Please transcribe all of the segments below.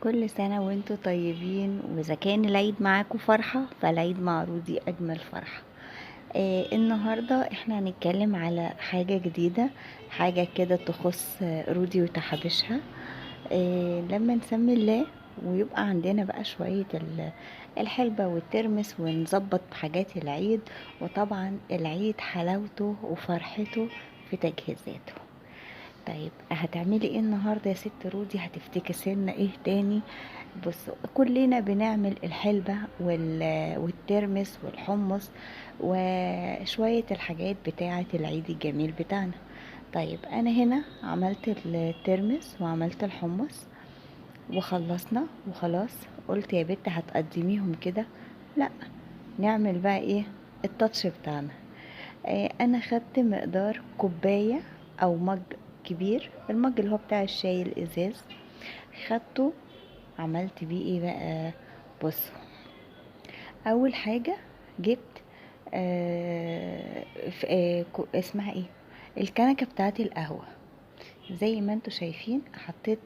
كل سنة وانتوا طيبين، وإذا كان العيد معاكم فرحة فالعيد مع رودي أجمل فرحة. النهاردة احنا هنتكلم على حاجة جديدة، حاجة كده تخص رودي وتحابيشها. لما نسمي الله ويبقى عندنا بقى شوية الحلبة والترمس ونظبط حاجات العيد. وطبعا العيد حلاوته وفرحته في تجهيزاته. طيب هتعملي ايه النهارده يا ست رودي؟ هتفتكسي لنا ايه تاني؟ بص، كلنا بنعمل الحلبة والترمس والحمص وشوية الحاجات بتاعة العيد الجميل بتاعنا. طيب انا هنا عملت الترمس وعملت الحمص وخلصنا وخلاص. قلت يا بت هتقدميهم كده؟ لا، نعمل بقى ايه التاتش بتاعنا. انا خدت مقدار كوباية او مج كبير، المج اللي هو بتاع الشاي الازاز. خدته، عملت بيه ايه بقى؟ بصوا، اول حاجة جبت اسمها ايه، الكنكة بتاعت القهوة. زي ما انتوا شايفين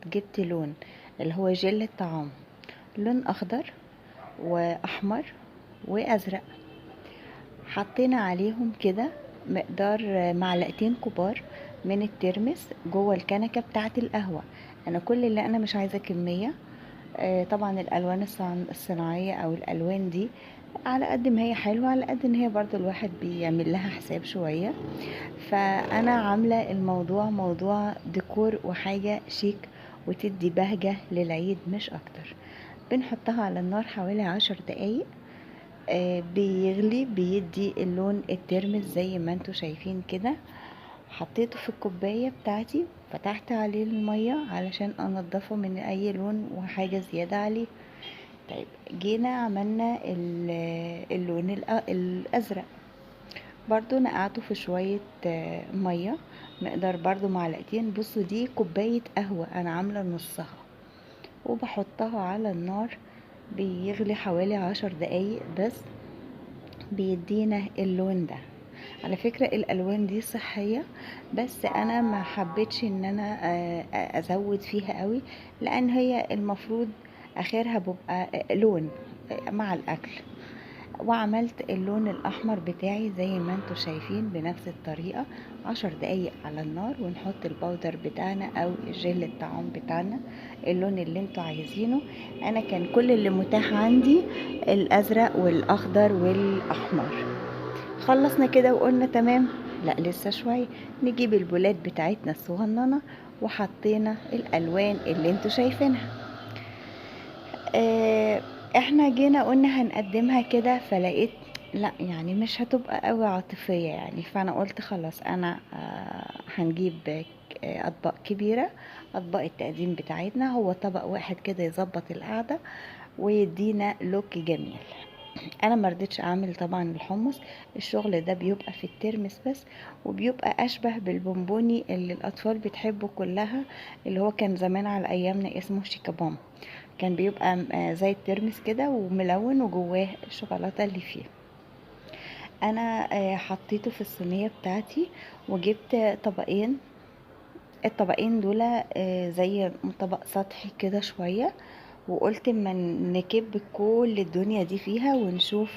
جبت لون اللي هو جل الطعام، لون اخضر واحمر وازرق. حطينا عليهم كده مقدار معلقتين كبار من الترمس جوه الكنكه بتاعه القهوه. انا كل اللي انا مش عايزه كميه. طبعا الالوان الصناعيه او الالوان دي على قد ما هي حلوه، على قد ان هي برضو الواحد بيعمل لها حساب شويه. فانا عامله الموضوع موضوع ديكور وحاجه شيك وتدي بهجه للعيد مش اكتر. بنحطها على النار حوالي 10 دقايق. بيغلي بيدي اللون الترمس زي ما انتوا شايفين كده. حطيته في الكوباية بتاعتي، فتحت عليه المية علشان انضفه من اي لون وحاجة زيادة عليه. طيب جينا عملنا اللون الازرق. برضو نقعته في شوية مية، مقدار برضو معلقتين. بصوا دي كوباية قهوة انا عاملة نصها، وبحطها على النار. بيغلي حوالي 10 دقايق بس، بيدينا اللون ده. على فكرة الالوان دي صحية، بس انا ما حبيتش ان انا ازود فيها قوي، لان هي المفروض اخرها بيبقى لون مع الاكل. وعملت اللون الاحمر بتاعي زي ما انتوا شايفين بنفس الطريقة. 10 دقايق على النار ونحط البودر بتاعنا او جل الطعام بتاعنا، اللون اللي انتوا عايزينه. انا كان كل اللي متاح عندي الازرق والاخضر والاحمر. خلصنا كده وقلنا تمام. لا لسه شوية، نجيب البولات بتاعتنا الصغننة وحطينا الالوان اللي انتوا شايفينها. آه، احنا جينا قلنا هنقدمها كده، فلقيت لا يعني مش هتبقى قوي عاطفية يعني. فانا قلت خلاص انا هنجيب اطباق كبيرة. اطباق التقديم بتاعتنا هو طبق واحد كده يظبط القعدة ويدينا لوك جميل. انا مرضتش اعمل طبعا الحمص، الشغل ده بيبقى في الترمس بس، وبيبقى اشبه بالبونبوني اللي الاطفال بتحبه كلها، اللي هو كان زمان على ايامنا اسمه شيكابام. كان بيبقى زي الترمس كده وملون وجواه الشوكولاته اللي فيه. انا حطيته في الصينيه بتاعتي وجبت طبقين. الطبقين دول زي طبق سطحي كده شويه، وقلت اما نكب كل الدنيا دي فيها ونشوف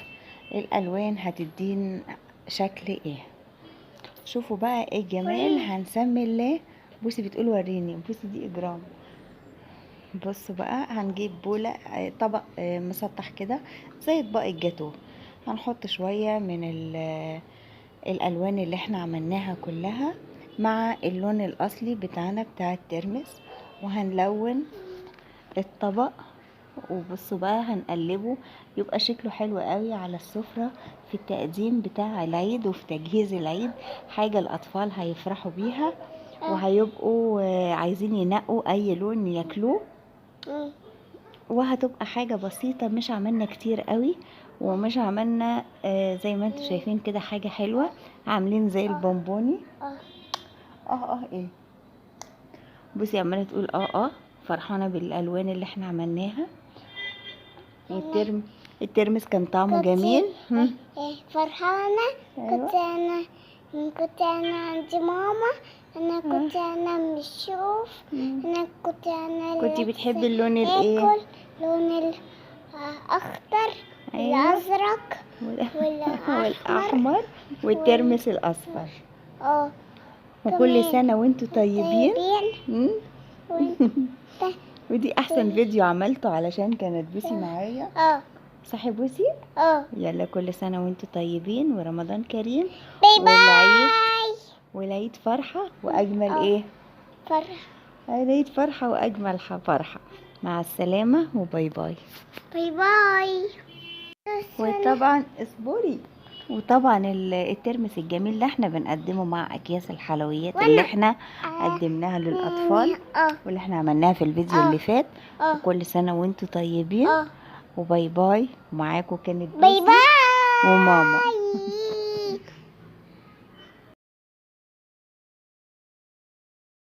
الالوان هتدين شكل ايه. شوفوا بقى ايه الجمال، هنسمي الله. بوسي بتقول وريني، بوسي دي اجرام. بصوا بقى، هنجيب بولة طبق مسطح كده زي اطباق الجاتو. هنحط شوية من الالوان اللي احنا عملناها كلها مع اللون الاصلي بتاعنا بتاع الترمس، وهنلون الطبق. وبصوا بقى هنقلبه يبقى شكله حلو قوي على السفرة في التقديم بتاع العيد وفي تجهيز العيد. حاجة الأطفال هيفرحوا بيها وهيبقوا عايزين ينقوا أي لون ياكلوه. وهتبقى حاجة بسيطة، مش عملنا كتير قوي ومش عملنا زي ما انتوا شايفين كده حاجة حلوة. عاملين زي البونبوني. ايه، بصي عمالة تقول فرحانة بالألوان اللي احنا عملناها. الترمس كان طعمه جميل. فرحانة. أيوة. كنت أنا عند ماما انا كنت انا بشوف. انا كنت انا كنتي بتحبي اللون الايه؟ اكل لون الاخضر والازرق والاحمر والترمس الاصفر. اه وكل كمان. سنه وانتوا طيبين. وانت ودي احسن فيديو عملته علشان كانت بوسي معايا. صح يا بوسي؟ يلا كل سنه وانتوا طيبين ورمضان كريم. باي باي. والعيد فرحه واجمل ايه؟ فرحة. العيد فرحه واجمل فرحه. مع السلامه وباي باي. باي باي. وطبعا اصبري. وطبعا الترمس الجميل اللي احنا بنقدمه مع اكياس الحلويات اللي احنا قدمناها للاطفال واللي احنا عملناها في الفيديو اللي فات. وكل سنه وانتوا طيبين. وباي باي. ومعاكم كانت باي باي وماما.